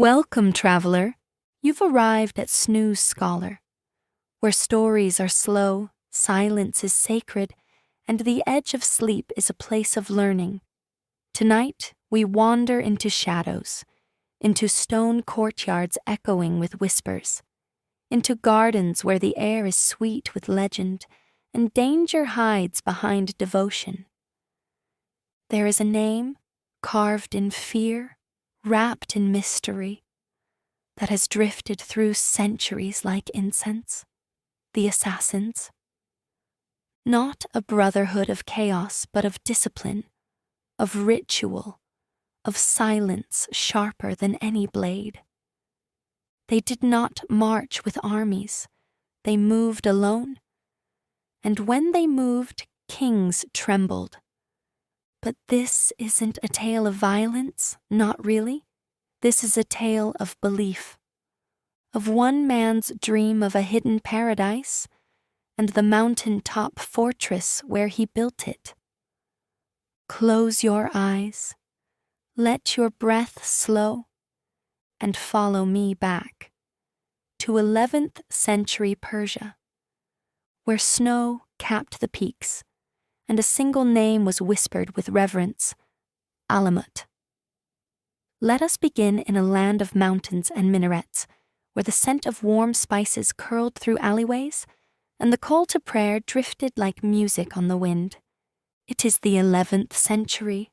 Welcome, traveler. You've arrived at Snooze Scholar, where stories are slow, silence is sacred, and the edge of sleep is a place of learning. Tonight, we wander into shadows, into stone courtyards echoing with whispers, into gardens where the air is sweet with legend, and danger hides behind devotion. There is a name, carved in fear, wrapped in mystery, that has drifted through centuries like incense, the assassins. Not a brotherhood of chaos, but of discipline, of ritual, of silence sharper than any blade. They did not march with armies, they moved alone. And when they moved, kings trembled. But this isn't a tale of violence, not really. This is a tale of belief, of one man's dream of a hidden paradise and the mountaintop fortress where he built it. Close your eyes, let your breath slow, and follow me back to 11th century Persia, where snow capped the peaks and a single name was whispered with reverence, Alamut. Let us begin in a land of mountains and minarets, where the scent of warm spices curled through alleyways, and the call to prayer drifted like music on the wind. It is the 11th century.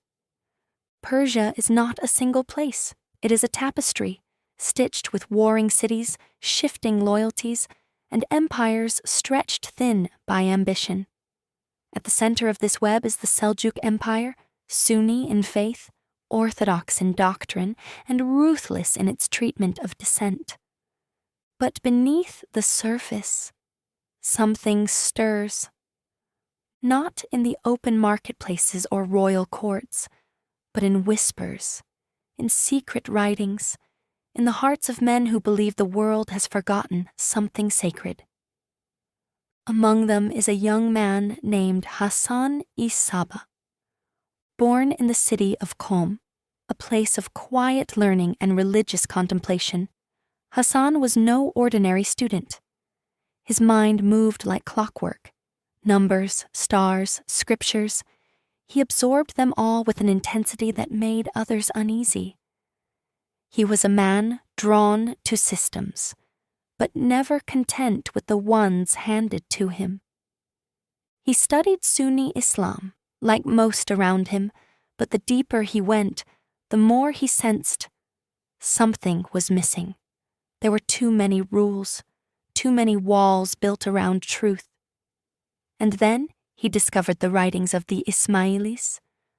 Persia is not a single place. It is a tapestry, stitched with warring cities, shifting loyalties, and empires stretched thin by ambition. At the center of this web is the Seljuk Empire, Sunni in faith, orthodox in doctrine, and ruthless in its treatment of dissent. But beneath the surface, something stirs. Not in the open marketplaces or royal courts, but in whispers, in secret writings, in the hearts of men who believe the world has forgotten something sacred. Among them is a young man named Hassan-i-Saba. Born in the city of Qom, a place of quiet learning and religious contemplation, Hassan was no ordinary student. His mind moved like clockwork. Numbers, stars, scriptures. He absorbed them all with an intensity that made others uneasy. He was a man drawn to systems, but never content with the ones handed to him. He studied Sunni Islam, like most around him, but the deeper he went, the more he sensed something was missing. There were too many rules, too many walls built around truth. And then he discovered the writings of the Ismailis,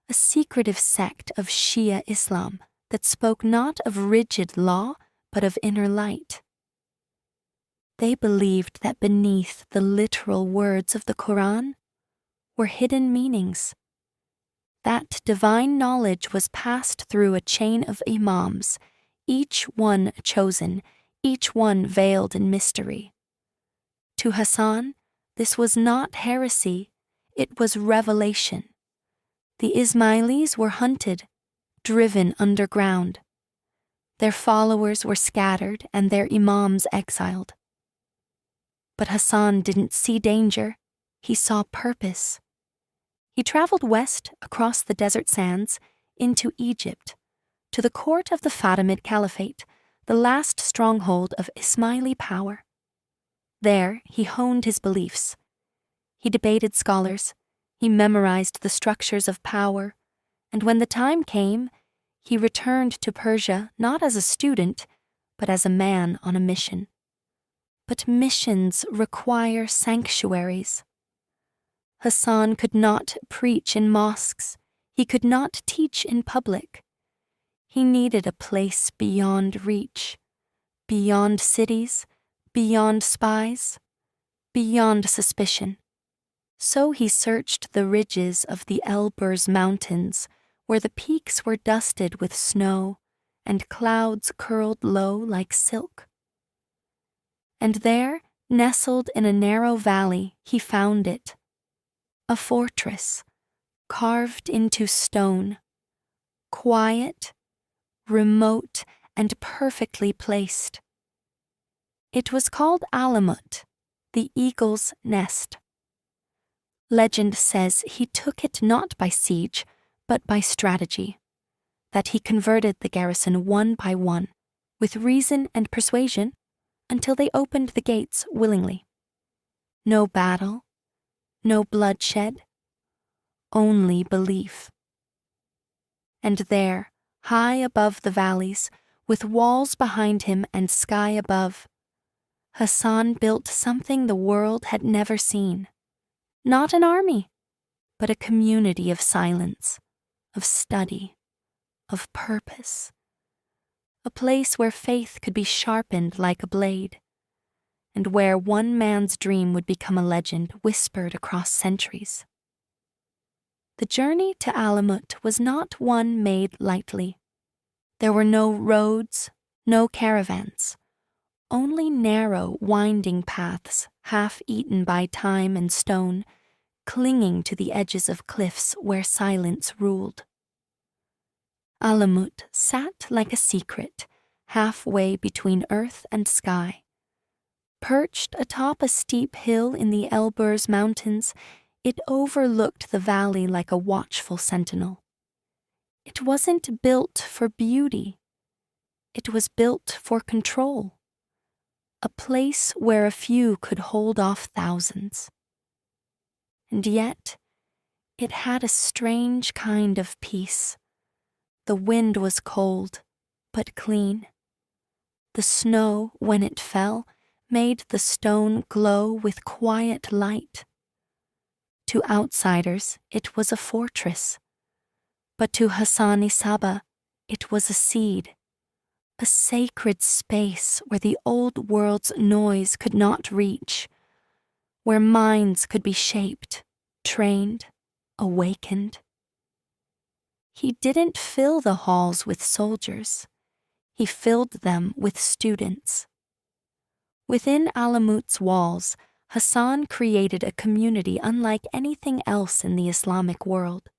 a secretive sect of Shia Islam that spoke not of rigid law, but of inner light. They believed that beneath the literal words of the Quran were hidden meanings. That divine knowledge was passed through a chain of imams, each one chosen, each one veiled in mystery. To Hassan, this was not heresy, it was revelation. The Ismailis were hunted, driven underground. Their followers were scattered and their imams exiled. But Hassan didn't see danger, he saw purpose. He traveled west across the desert sands into Egypt, to the court of the Fatimid Caliphate, the last stronghold of Ismaili power. There he honed his beliefs. He debated scholars, he memorized the structures of power, and when the time came, he returned to Persia not as a student, but as a man on a mission. But missions require sanctuaries. Hassan could not preach in mosques. He could not teach in public. He needed a place beyond reach, beyond cities, beyond spies, beyond suspicion. So he searched the ridges of the Elburz Mountains, where the peaks were dusted with snow and clouds curled low like silk. And there, nestled in a narrow valley, he found it. A fortress, carved into stone, quiet, remote, and perfectly placed. It was called Alamut, the eagle's nest. Legend says he took it not by siege, but by strategy, that he converted the garrison one by one, with reason and persuasion, until they opened the gates willingly. No battle, no bloodshed, only belief. And there, high above the valleys, with walls behind him and sky above, Hassan built something the world had never seen. Not an army, but a community of silence, of study, of purpose. A place where faith could be sharpened like a blade, and where one man's dream would become a legend whispered across centuries. The journey to Alamut was not one made lightly. There were no roads, no caravans, only narrow, winding paths, half eaten by time and stone, clinging to the edges of cliffs where silence ruled. Alamut sat like a secret, halfway between earth and sky. Perched atop a steep hill in the Elburz Mountains, it overlooked the valley like a watchful sentinel. It wasn't built for beauty. It was built for control. A place where a few could hold off thousands. And yet, it had a strange kind of peace. The wind was cold, but clean. The snow, when it fell, made the stone glow with quiet light. To outsiders, it was a fortress. But to Hassani Saba, it was a seed, a sacred space where the old world's noise could not reach, where minds could be shaped, trained, awakened. He didn't fill the halls with soldiers. He filled them with students. Within Alamut's walls, Hassan created a community unlike anything else in the Islamic world.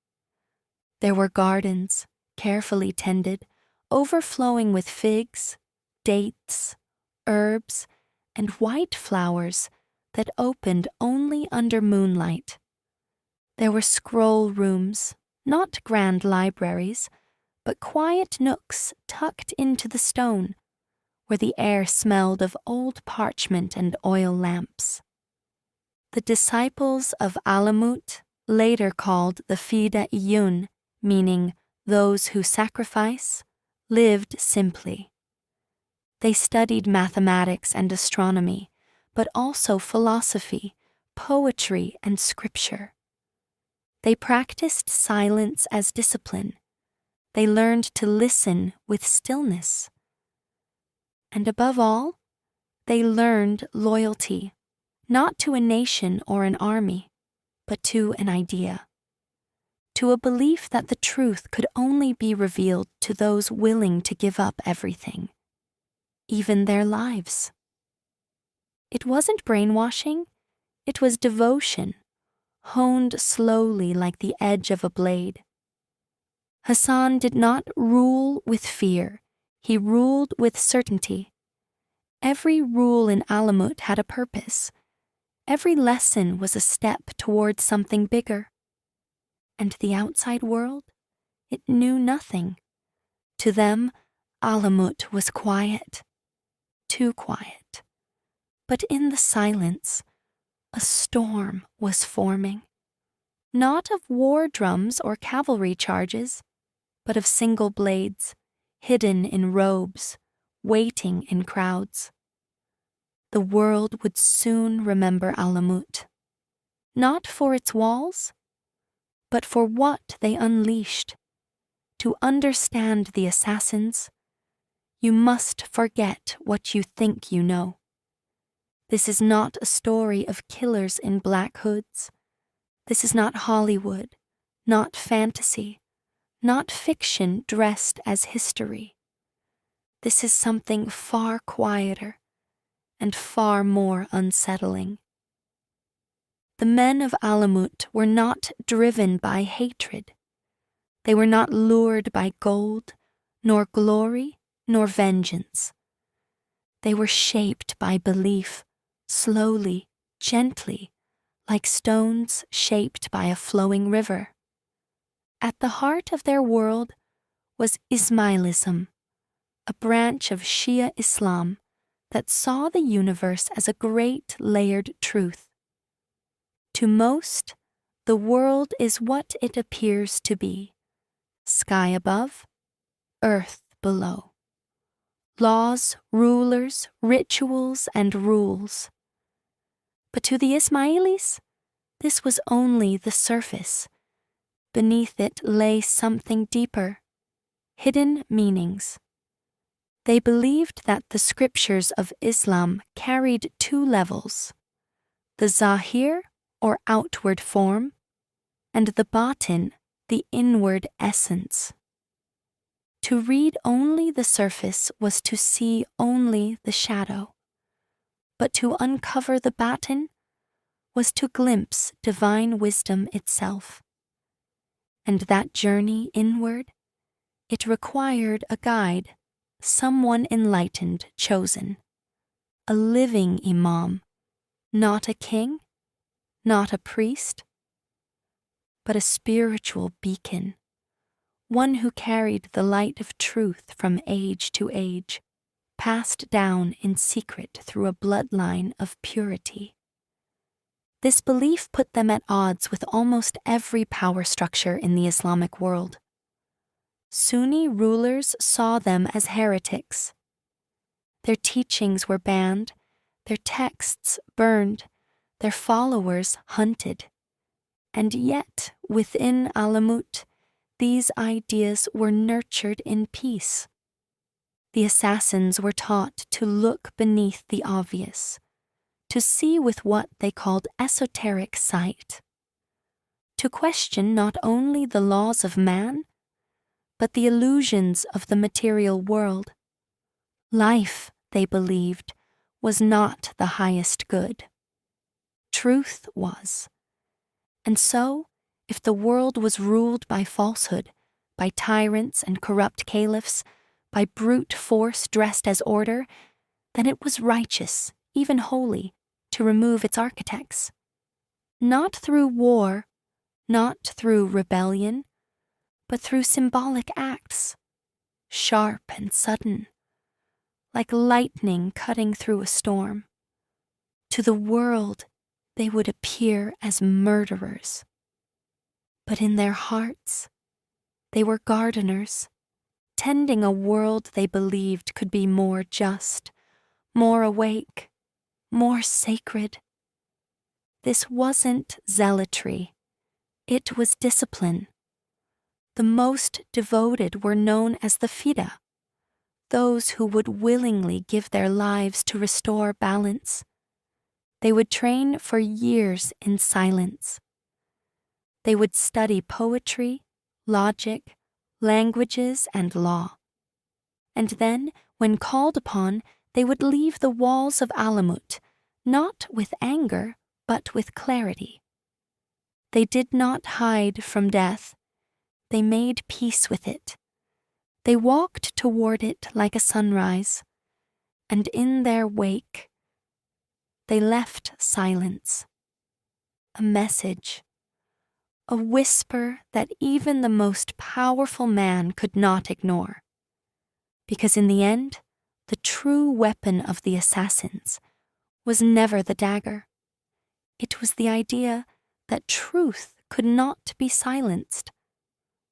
There were gardens, carefully tended, overflowing with figs, dates, herbs, and white flowers that opened only under moonlight. There were scroll rooms, not grand libraries, but quiet nooks tucked into the stone, where the air smelled of old parchment and oil lamps. The disciples of Alamut, later called the Fida-iyun, meaning those who sacrifice, lived simply. They studied mathematics and astronomy, but also philosophy, poetry, and scripture. They practiced silence as discipline. They learned to listen with stillness. And above all, they learned loyalty, not to a nation or an army, but to an idea, to a belief that the truth could only be revealed to those willing to give up everything, even their lives. It wasn't brainwashing, it was devotion, honed slowly like the edge of a blade. Hassan did not rule with fear, he ruled with certainty. Every rule in Alamut had a purpose. Every lesson was a step towards something bigger. And the outside world? It knew nothing. To them, Alamut was quiet. Too quiet. But in the silence, a storm was forming. Not of war drums or cavalry charges, but of single blades, hidden in robes, waiting in crowds. The world would soon remember Alamut, not for its walls, but for what they unleashed. To understand the assassins, you must forget what you think you know. This is not a story of killers in black hoods. This is not Hollywood, not fantasy, not fiction dressed as history. This is something far quieter and far more unsettling. The men of Alamut were not driven by hatred. They were not lured by gold, nor glory, nor vengeance. They were shaped by belief, slowly, gently, like stones shaped by a flowing river. At the heart of their world was Ismailism, a branch of Shia Islam that saw the universe as a great layered truth. To most, the world is what it appears to be: sky above, earth below. Laws, rulers, rituals, and rules. But to the Ismailis, this was only the surface. Beneath it lay something deeper, hidden meanings. They believed that the scriptures of Islam carried two levels: the zahir, or outward form, and the batin, the inward essence. To read only the surface was to see only the shadow, but to uncover the batin was to glimpse divine wisdom itself. And that journey inward, it required a guide, someone enlightened chosen, a living imam, not a king, not a priest, but a spiritual beacon, one who carried the light of truth from age to age, passed down in secret through a bloodline of purity. This belief put them at odds with almost every power structure in the Islamic world. Sunni rulers saw them as heretics. Their teachings were banned, their texts burned, their followers hunted. And yet, within Alamut, these ideas were nurtured in peace. The assassins were taught to look beneath the obvious, to see with what they called esoteric sight, to question not only the laws of man, but the illusions of the material world. Life, they believed, was not the highest good. Truth was. And so, if the world was ruled by falsehood, by tyrants and corrupt caliphs, by brute force dressed as order, then it was righteous, even holy, to remove its architects. Not through war, not through rebellion, but through symbolic acts, sharp and sudden, like lightning cutting through a storm. To the world, they would appear as murderers. But in their hearts, they were gardeners, tending a world they believed could be more just, more awake, more sacred. This wasn't zealotry, it was discipline. The most devoted were known as the fida, those who would willingly give their lives to restore balance. They would train for years in silence. They would study poetry, logic, languages, and law. And then, when called upon, they would leave the walls of Alamut, not with anger, but with clarity. They did not hide from death. They made peace with it. They walked toward it like a sunrise, and in their wake, they left silence, a message, a whisper that even the most powerful man could not ignore. Because in the end, the true weapon of the assassins was never the dagger. It was the idea that truth could not be silenced,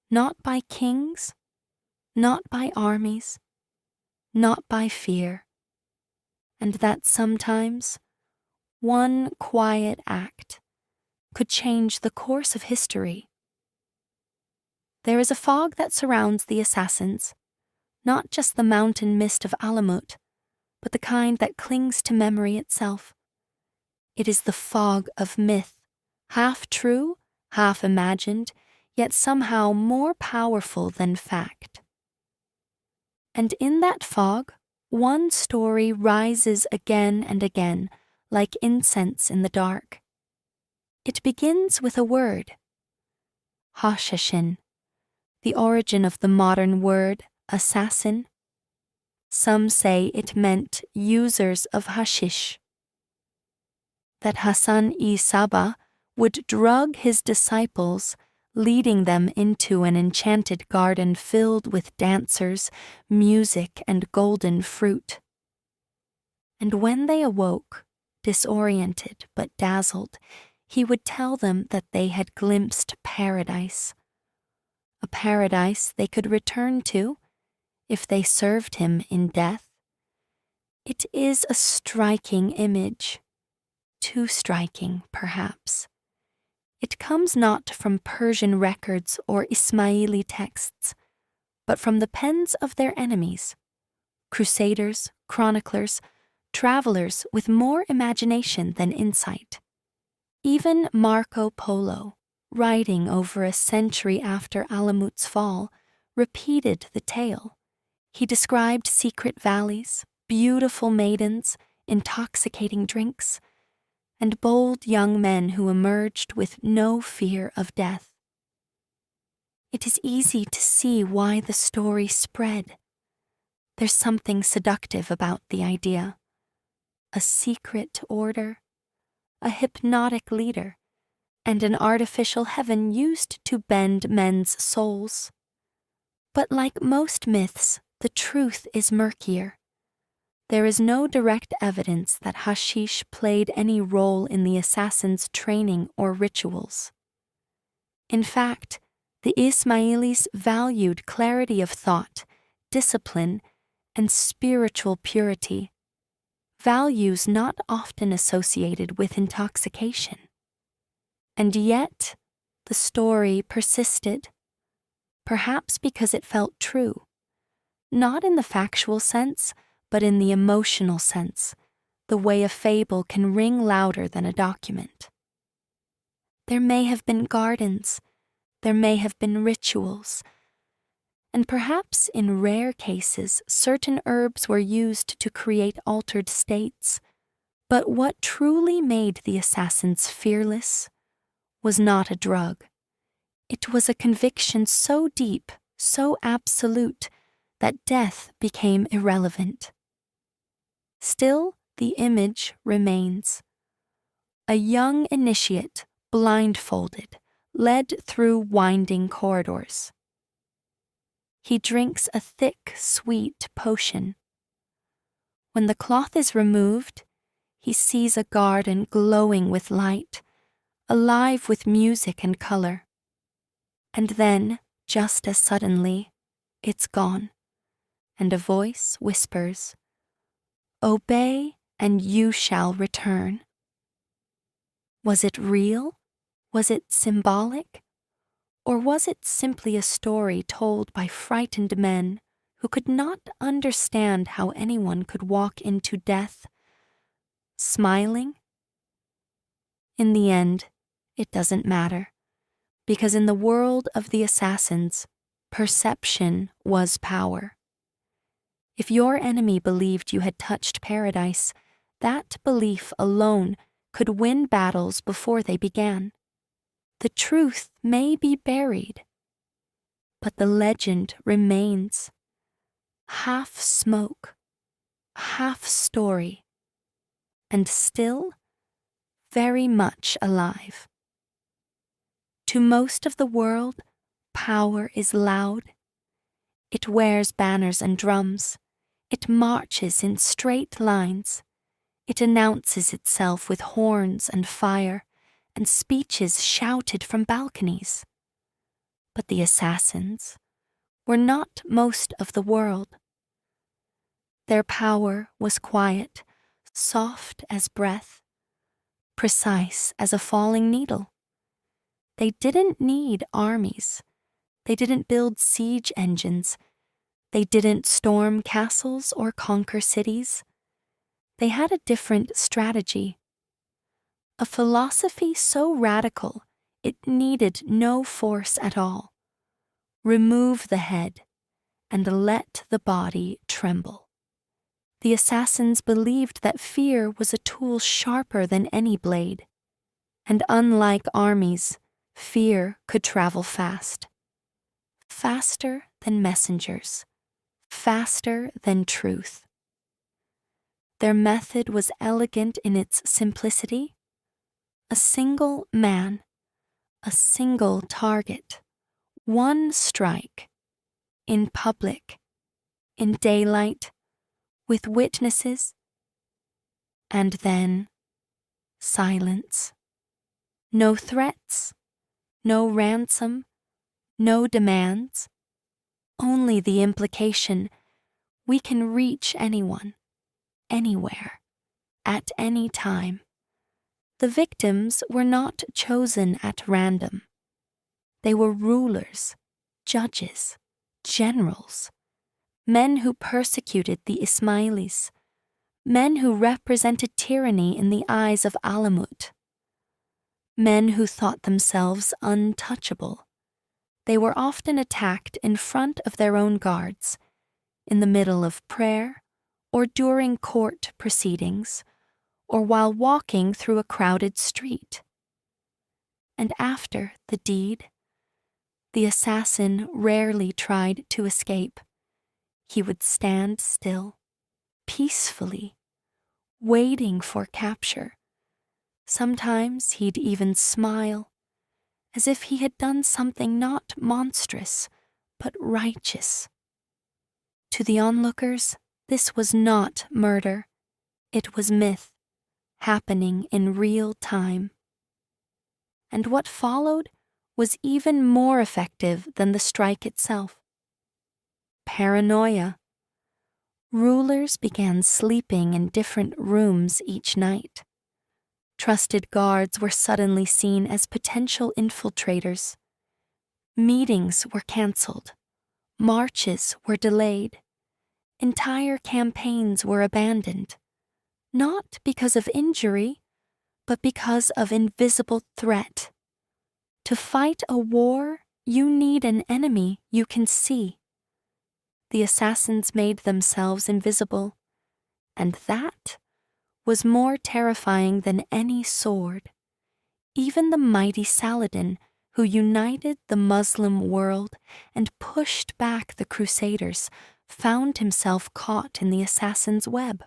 not by kings, not by armies, not by fear, and that sometimes one quiet act could change the course of history. There is a fog that surrounds the assassins, not just the mountain mist of Alamut, but the kind that clings to memory itself. It is the fog of myth, half true, half imagined, yet somehow more powerful than fact. And in that fog, one story rises again and again, like incense in the dark. It begins with a word, Hashashin, the origin of the modern word assassin. Some say it meant users of hashish. That Hassan-i-Sabah would drug his disciples, leading them into an enchanted garden filled with dancers, music, and golden fruit. And when they awoke, disoriented but dazzled, he would tell them that they had glimpsed paradise. A paradise they could return to if they served him in death. It is a striking image. Too striking, perhaps. It comes not from Persian records or Ismaili texts, but from the pens of their enemies, crusaders, chroniclers, travelers with more imagination than insight. Even Marco Polo, writing over a century after Alamut's fall, repeated the tale. He described secret valleys, beautiful maidens, intoxicating drinks, and bold young men who emerged with no fear of death. It is easy to see why the story spread. There's something seductive about the idea. A secret order, a hypnotic leader, and an artificial heaven used to bend men's souls. But like most myths, the truth is murkier. There is no direct evidence that hashish played any role in the assassins' training or rituals. In fact, the Ismailis valued clarity of thought, discipline, and spiritual purity, values not often associated with intoxication. And yet, the story persisted, perhaps because it felt true, not in the factual sense, but in the emotional sense, the way a fable can ring louder than a document. There may have been gardens, there may have been rituals, and perhaps in rare cases certain herbs were used to create altered states. But what truly made the assassins fearless was not a drug. It was a conviction so deep, so absolute, that death became irrelevant. Still, the image remains. A young initiate, blindfolded, led through winding corridors. He drinks a thick, sweet potion. When the cloth is removed, he sees a garden glowing with light, alive with music and color. And then, just as suddenly, it's gone, and a voice whispers, "Obey, and you shall return." Was it real? Was it symbolic? Or was it simply a story told by frightened men who could not understand how anyone could walk into death smiling? In the end, it doesn't matter, because in the world of the assassins, perception was power. If your enemy believed you had touched paradise, that belief alone could win battles before they began. The truth may be buried, but the legend remains. Half smoke, half story, and still very much alive. To most of the world, power is loud. It wears banners and drums. It marches in straight lines. It announces itself with horns and fire, and speeches shouted from balconies. But the assassins were not most of the world. Their power was quiet, soft as breath, precise as a falling needle. They didn't need armies. They didn't build siege engines. They didn't storm castles or conquer cities. They had a different strategy. A philosophy so radical it needed no force at all. Remove the head and let the body tremble. The assassins believed that fear was a tool sharper than any blade. And unlike armies, fear could travel fast. Faster than messengers. faster than truth. Their method was elegant in its simplicity. A single man, a single target, one strike, in public, in daylight, with witnesses, and then silence. No threats, no ransom, no demands, only the implication we can reach anyone, anywhere, at any time. The victims were not chosen at random. They were rulers, judges, generals, men who persecuted the Ismailis, men who represented tyranny in the eyes of Alamut, men who thought themselves untouchable. They were often attacked in front of their own guards, in the middle of prayer, or during court proceedings, or while walking through a crowded street. And after the deed, the assassin rarely tried to escape. He would stand still, peacefully, waiting for capture. Sometimes he'd even smile, as if he had done something not monstrous, but righteous. To the onlookers, this was not murder. It was myth, happening in real time. And what followed was even more effective than the strike itself. Paranoia. Rulers began sleeping in different rooms each night. Trusted guards were suddenly seen as potential infiltrators. Meetings were canceled. Marches were delayed. Entire campaigns were abandoned, not because of injury, but because of invisible threat. To fight a war, you need an enemy you can see. The assassins made themselves invisible, and that was more terrifying than any sword. Even the mighty Saladin, who united the Muslim world and pushed back the Crusaders, found himself caught in the assassin's web.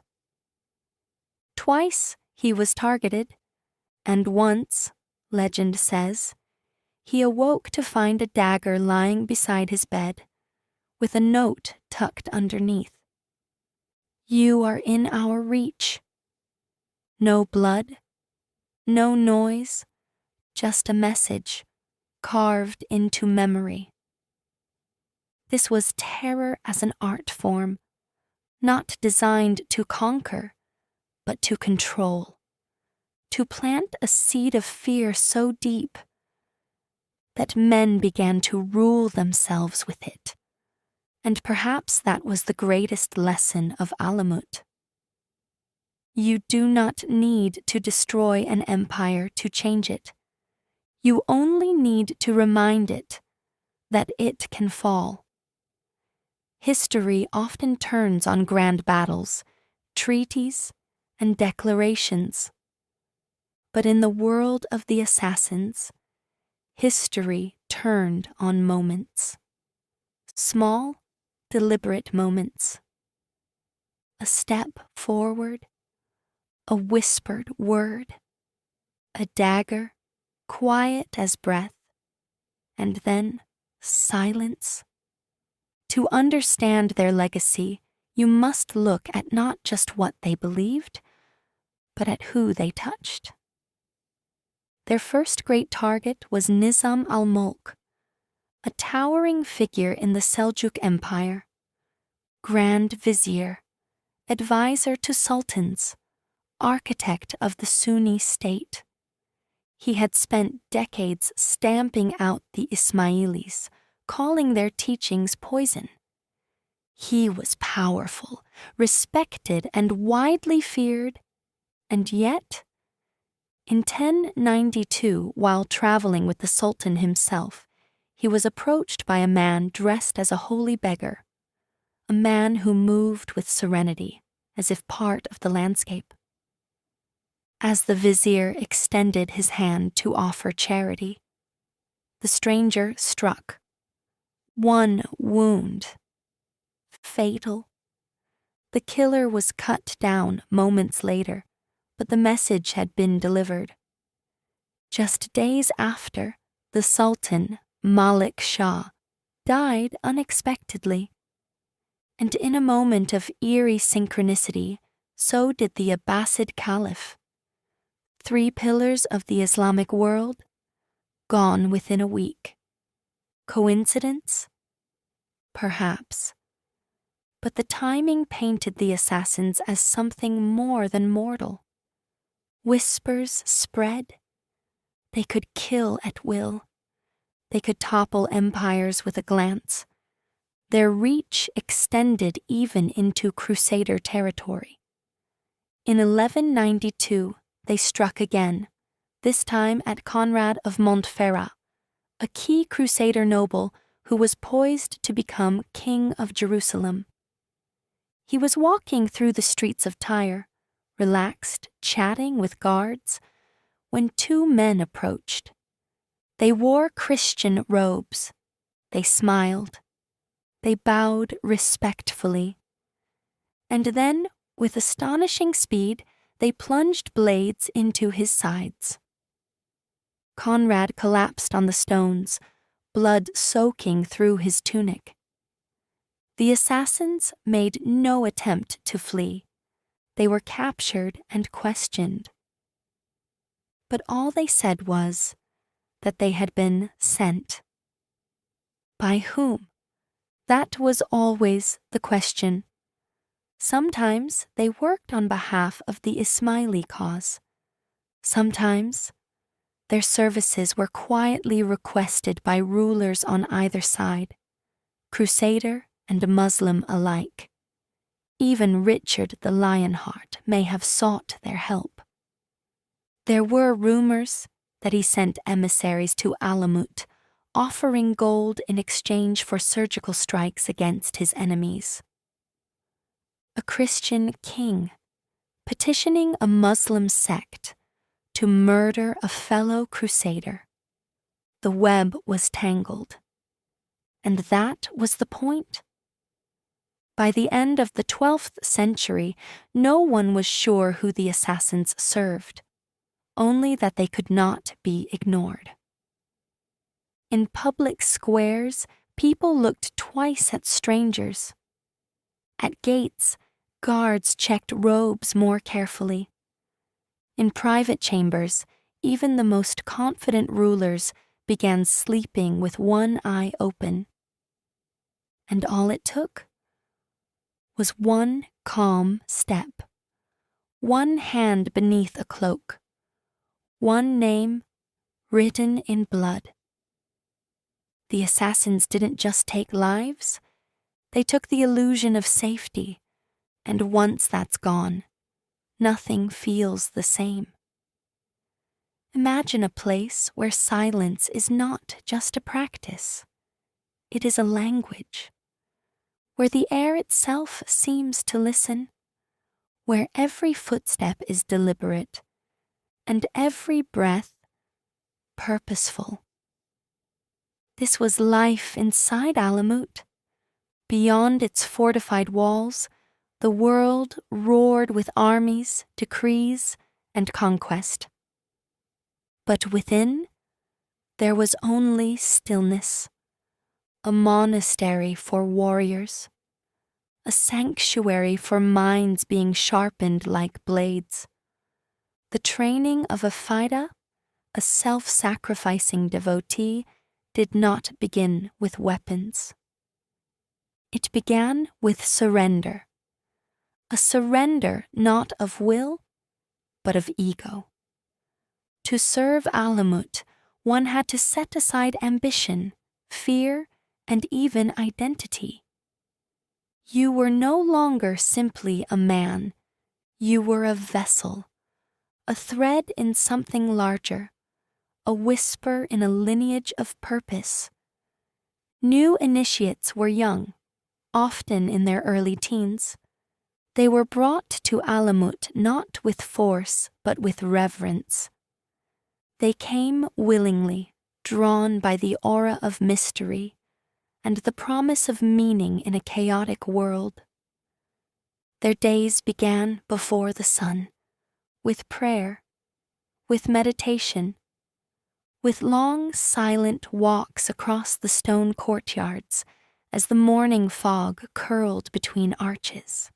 Twice he was targeted, and once, legend says, he awoke to find a dagger lying beside his bed, with a note tucked underneath. You are in our reach. No blood, no noise, just a message carved into memory. This was terror as an art form, not designed to conquer, but to control, to plant a seed of fear so deep that men began to rule themselves with it. And perhaps that was the greatest lesson of Alamut. You do not need to destroy an empire to change it. You only need to remind it that it can fall. History often turns on grand battles, treaties, and declarations. But in the world of the assassins, history turned on moments. Small, deliberate moments. A step forward, a whispered word, a dagger, quiet as breath, and then silence. To understand their legacy, you must look at not just what they believed, but at who they touched. Their first great target was Nizam al-Mulk, a towering figure in the Seljuk Empire, Grand Vizier, advisor to sultans, architect of the Sunni state. He had spent decades stamping out the Ismailis, calling their teachings poison. He was powerful, respected, and widely feared, and yet, in 1092, while traveling with the Sultan himself, he was approached by a man dressed as a holy beggar, a man who moved with serenity, as if part of the landscape. As the vizier extended his hand to offer charity, the stranger struck. One wound, fatal. The killer was cut down moments later, but the message had been delivered. Just days after, the Sultan, Malik Shah, died unexpectedly. And in a moment of eerie synchronicity, so did the Abbasid Caliph. 3 pillars of the Islamic world, gone within a week. Coincidence? Perhaps. But the timing painted the assassins as something more than mortal. Whispers spread. They could kill at will. They could topple empires with a glance. Their reach extended even into Crusader territory. In 1192, they struck again, this time at Conrad of Montferrat, a key Crusader noble who was poised to become King of Jerusalem. He was walking through the streets of Tyre, relaxed, chatting with guards, when 2 men approached. They wore Christian robes. They smiled. They bowed respectfully. And then, with astonishing speed, they plunged blades into his sides. Conrad collapsed on the stones, blood soaking through his tunic. The assassins made no attempt to flee. They were captured and questioned. But all they said was that they had been sent. By whom? That was always the question. Sometimes they worked on behalf of the Ismaili cause. Sometimes their services were quietly requested by rulers on either side, Crusader and Muslim alike. Even Richard the Lionheart may have sought their help. There were rumors that he sent emissaries to Alamut, offering gold in exchange for surgical strikes against his enemies. A Christian king petitioning a Muslim sect to murder a fellow Crusader. The web was tangled. And that was the point. By the end of the 12th century, no one was sure who the assassins served, only that they could not be ignored. In public squares, people looked twice at strangers. At gates, guards checked robes more carefully. In private chambers, even the most confident rulers began sleeping with one eye open. And all it took was one calm step, one hand beneath a cloak, one name written in blood. The assassins didn't just take lives, they took the illusion of safety, and once that's gone, nothing feels the same. Imagine a place where silence is not just a practice, it is a language, where the air itself seems to listen, where every footstep is deliberate, and every breath purposeful. This was life inside Alamut. Beyond its fortified walls, the world roared with armies, decrees, and conquest. But within, there was only stillness, a monastery for warriors, a sanctuary for minds being sharpened like blades. The training of a Faida, a self-sacrificing devotee, did not begin with weapons. It began with surrender, a surrender not of will, but of ego. To serve Alamut, one had to set aside ambition, fear, and even identity. You were no longer simply a man. You were a vessel, a thread in something larger, a whisper in a lineage of purpose. New initiates were young, often in their early teens. They were brought to Alamut not with force, but with reverence. They came willingly, drawn by the aura of mystery, and the promise of meaning in a chaotic world. Their days began before the sun, with prayer, with meditation, with long, silent walks across the stone courtyards as the morning fog curled between arches.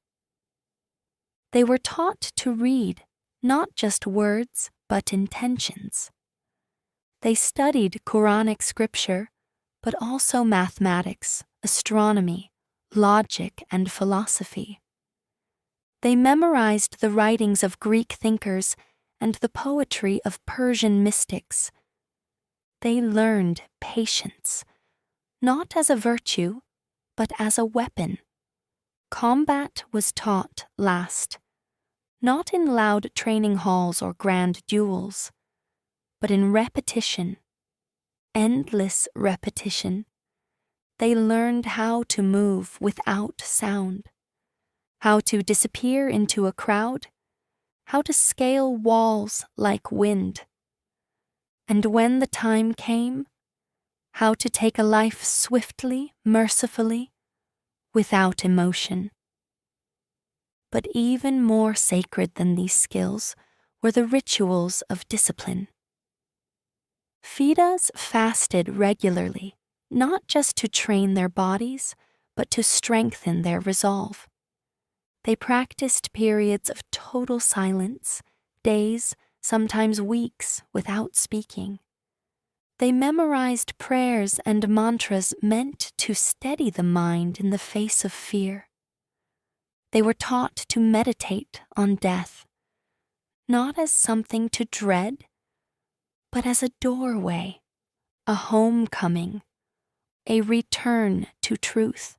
They were taught to read not just words, but intentions. They studied Quranic scripture, but also mathematics, astronomy, logic, and philosophy. They memorized the writings of Greek thinkers and the poetry of Persian mystics. They learned patience, not as a virtue, but as a weapon. Combat was taught last, not in loud training halls or grand duels, but in repetition, endless repetition. They learned how to move without sound, how to disappear into a crowd, how to scale walls like wind. And when the time came, how to take a life swiftly, mercifully, without emotion. But even more sacred than these skills were the rituals of discipline. Fidas fasted regularly, not just to train their bodies, but to strengthen their resolve. They practiced periods of total silence, days, sometimes weeks, without speaking. They memorized prayers and mantras meant to steady the mind in the face of fear. They were taught to meditate on death, not as something to dread, but as a doorway, a homecoming, a return to truth.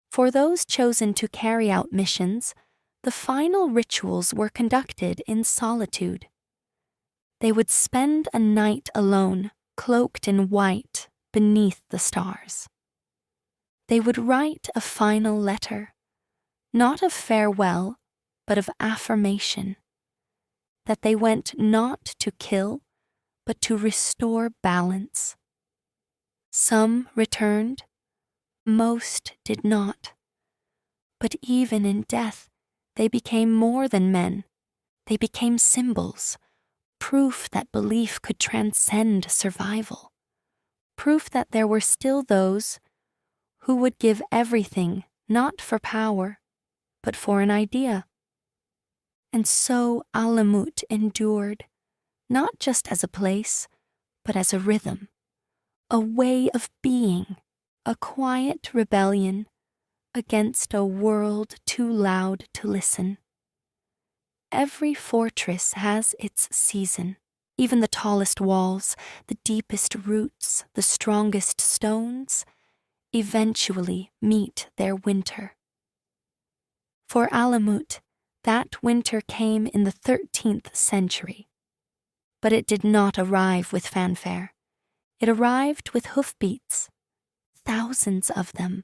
For those chosen to carry out missions, the final rituals were conducted in solitude. They would spend a night alone, cloaked in white, beneath the stars. They would write a final letter, not of farewell, but of affirmation, that they went not to kill, but to restore balance. Some returned, most did not. But even in death, they became more than men. They became symbols, proof that belief could transcend survival, proof that there were still those who would give everything not for power, but for an idea. And so Alamut endured, not just as a place, but as a rhythm, a way of being, a quiet rebellion against a world too loud to listen. Every fortress has its season. Even the tallest walls, the deepest roots, the strongest stones, eventually meet their winter. For Alamut, that winter came in the 13th century. But it did not arrive with fanfare. It arrived with hoofbeats, thousands of them,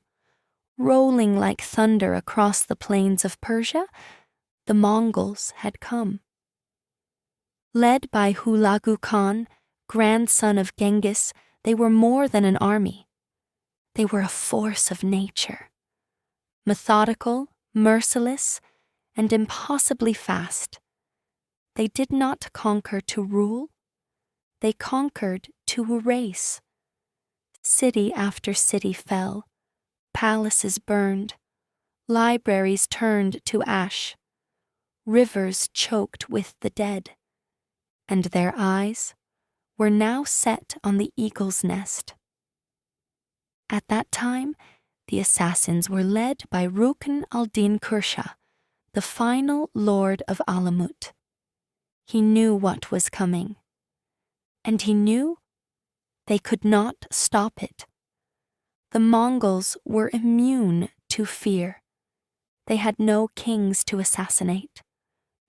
rolling like thunder across the plains of Persia. The Mongols had come. Led by Hulagu Khan, grandson of Genghis, they were more than an army. They were a force of nature, methodical, merciless, and impossibly fast. They did not conquer to rule. They conquered to erase. City after city fell, palaces burned, libraries turned to ash, rivers choked with the dead, and their eyes were now set on the eagle's nest. At that time, the assassins were led by Rukn al-Din Kursha, the final lord of Alamut. He knew what was coming, and he knew they could not stop it. The Mongols were immune to fear. They had no kings to assassinate,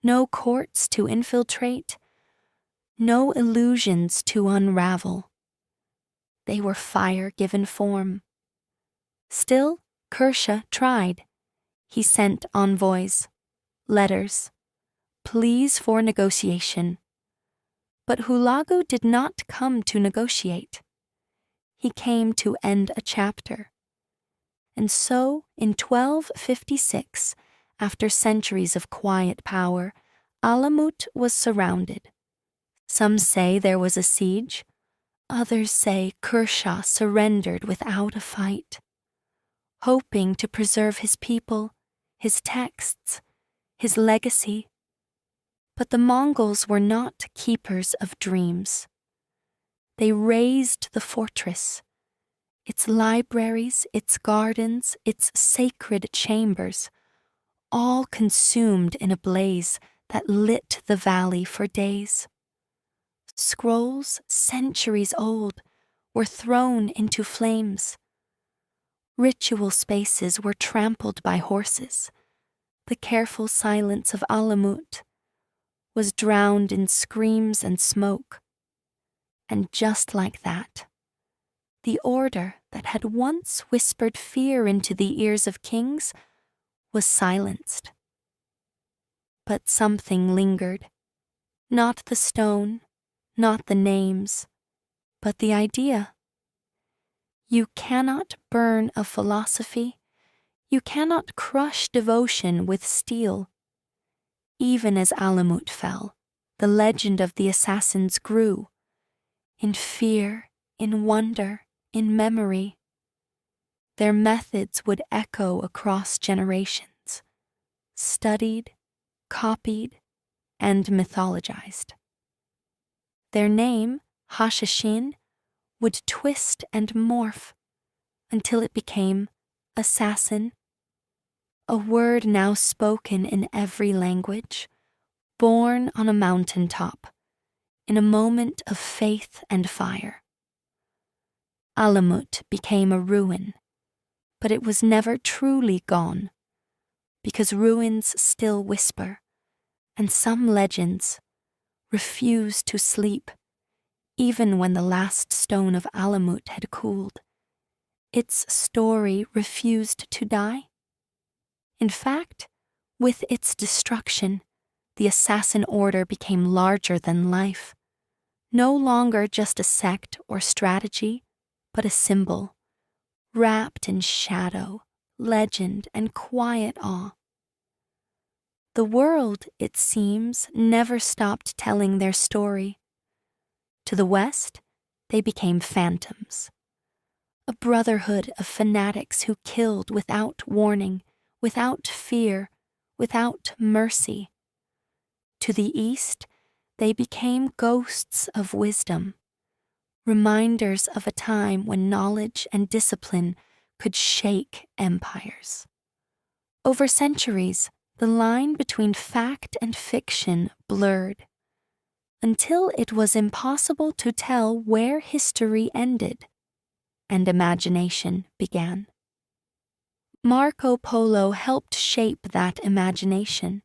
no courts to infiltrate, no illusions to unravel. They were fire given form. Still, Kursha tried. He sent envoys, letters, pleas for negotiation. But Hulagu did not come to negotiate. he came to end a chapter. And so, in 1256, after centuries of quiet power, Alamut was surrounded. Some say there was a siege. Others say Persia surrendered without a fight. Hoping to preserve his people, his texts, his legacy. But the Mongols were not keepers of dreams. They razed the fortress, its libraries, its gardens, its sacred chambers, all consumed in a blaze that lit the valley for days. Scrolls, centuries old, were thrown into flames. Ritual spaces were trampled by horses. The careful silence of Alamut was drowned in screams and smoke. And just like that, the order that had once whispered fear into the ears of kings was silenced. But something lingered. Not the stone, not the names, but the idea. You cannot burn a philosophy. You cannot crush devotion with steel. Even as Alamut fell, the legend of the assassins grew. In fear, in wonder, in memory. Their methods would echo across generations, studied, copied, and mythologized. Their name, Hashashin, would twist and morph until it became assassin, a word now spoken in every language, born on a mountaintop, in a moment of faith and fire. Alamut became a ruin, but it was never truly gone, because ruins still whisper, and some legends refuse to sleep, even when the last stone of Alamut had cooled. Its story refused to die. In fact, with its destruction, the assassin order became larger than life, no longer just a sect or strategy, but a symbol, wrapped in shadow, legend, and quiet awe. The world, it seems, never stopped telling their story. To the west, they became phantoms, a brotherhood of fanatics who killed without warning, without fear, without mercy. To the east, they became ghosts of wisdom, reminders of a time when knowledge and discipline could shake empires. Over centuries, the line between fact and fiction blurred, until it was impossible to tell where history ended and imagination began. Marco Polo helped shape that imagination.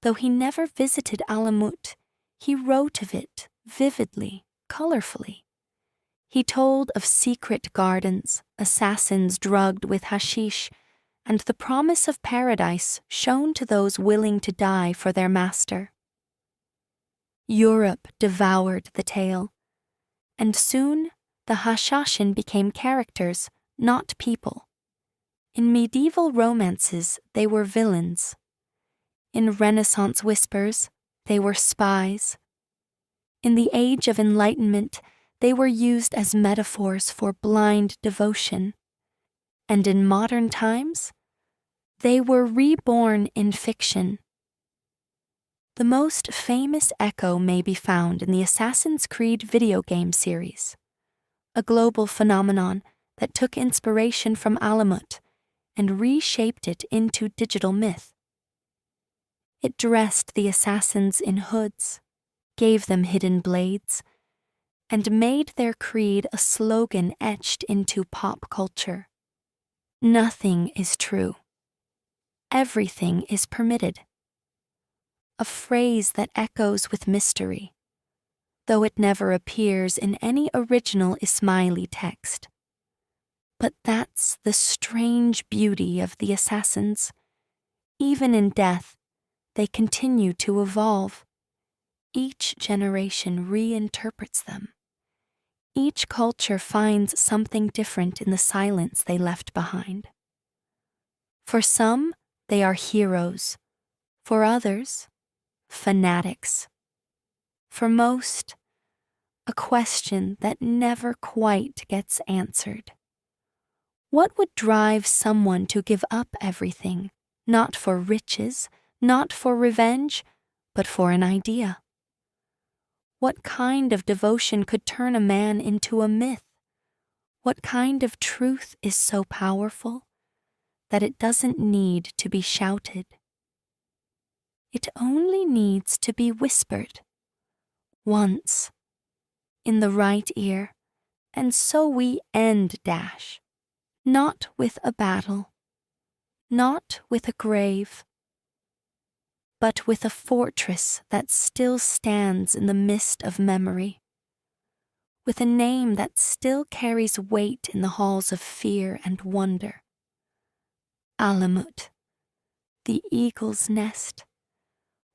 Though he never visited Alamut, he wrote of it vividly, colorfully. He told of secret gardens, assassins drugged with hashish, and the promise of paradise shown to those willing to die for their master. Europe devoured the tale, and soon the Hashashin became characters, not people. In medieval romances, they were villains. In Renaissance whispers, they were spies. In the Age of Enlightenment, they were used as metaphors for blind devotion. And in modern times, they were reborn in fiction. The most famous echo may be found in the Assassin's Creed video game series, a global phenomenon that took inspiration from Alamut and reshaped it into digital myth. It dressed the assassins in hoods, gave them hidden blades, and made their creed a slogan etched into pop culture. Nothing is true. Everything is permitted. A phrase that echoes with mystery, though it never appears in any original Ismaili text. But that's the strange beauty of the assassins. Even in death, they continue to evolve. Each generation reinterprets them. Each culture finds something different in the silence they left behind. For some, they are heroes. For others, fanatics. For most, a question that never quite gets answered. What would drive someone to give up everything, not for riches, not for revenge, but for an idea? What kind of devotion could turn a man into a myth? What kind of truth is so powerful that it doesn't need to be shouted? It only needs to be whispered. Once, in the right ear, and so we end Dash. Not with a battle, not with a grave, but with a fortress that still stands in the mist of memory, with a name that still carries weight in the halls of fear and wonder. Alamut, the eagle's nest,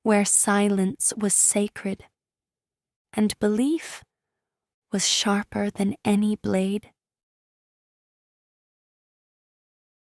where silence was sacred, and belief was sharper than any blade.